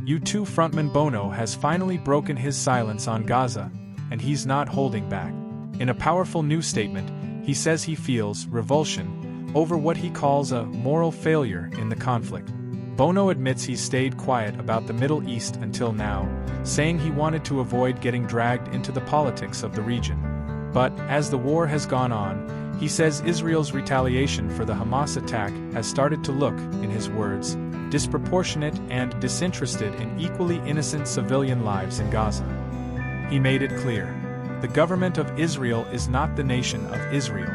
U2 frontman Bono has finally broken his silence on Gaza, and he's not holding back. In a powerful new statement, he says he feels revulsion over what he calls a moral failure in the conflict. Bono admits he stayed quiet about the Middle East until now, saying he wanted to avoid getting dragged into the politics of the region. But, as the war has gone on, he says Israel's retaliation for the Hamas attack has started to look, in his words, disproportionate and disinterested in equally innocent civilian lives in Gaza. He made it clear. The government of Israel is not the nation of Israel,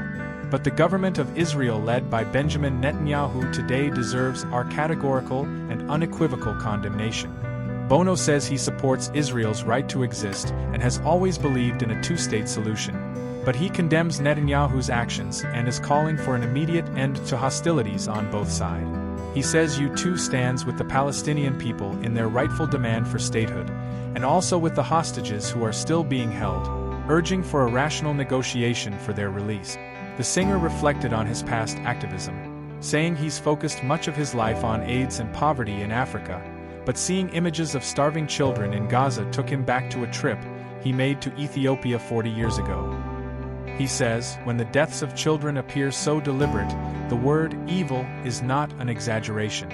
but the government of Israel led by Benjamin Netanyahu today deserves our categorical and unequivocal condemnation. Bono says he supports Israel's right to exist and has always believed in a two-state solution, but he condemns Netanyahu's actions and is calling for an immediate end to hostilities on both sides. He says U2 stands with the Palestinian people in their rightful demand for statehood, and also with the hostages who are still being held, urging for a rational negotiation for their release. The singer reflected on his past activism, saying he's focused much of his life on AIDS and poverty in Africa, but seeing images of starving children in Gaza took him back to a trip he made to Ethiopia 40 years ago. He says, when the deaths of children appear so deliberate, the word evil is not an exaggeration.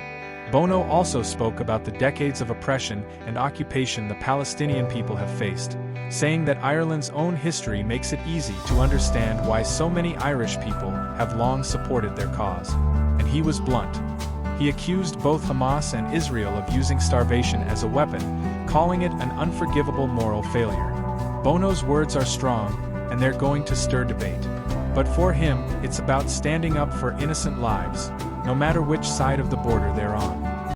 Bono also spoke about the decades of oppression and occupation the Palestinian people have faced, saying that Ireland's own history makes it easy to understand why so many Irish people have long supported their cause. And he was blunt. He accused both Hamas and Israel of using starvation as a weapon, calling it an unforgivable moral failure. Bono's words are strong, and they're going to stir debate. But for him, it's about standing up for innocent lives, no matter which side of the border they're on.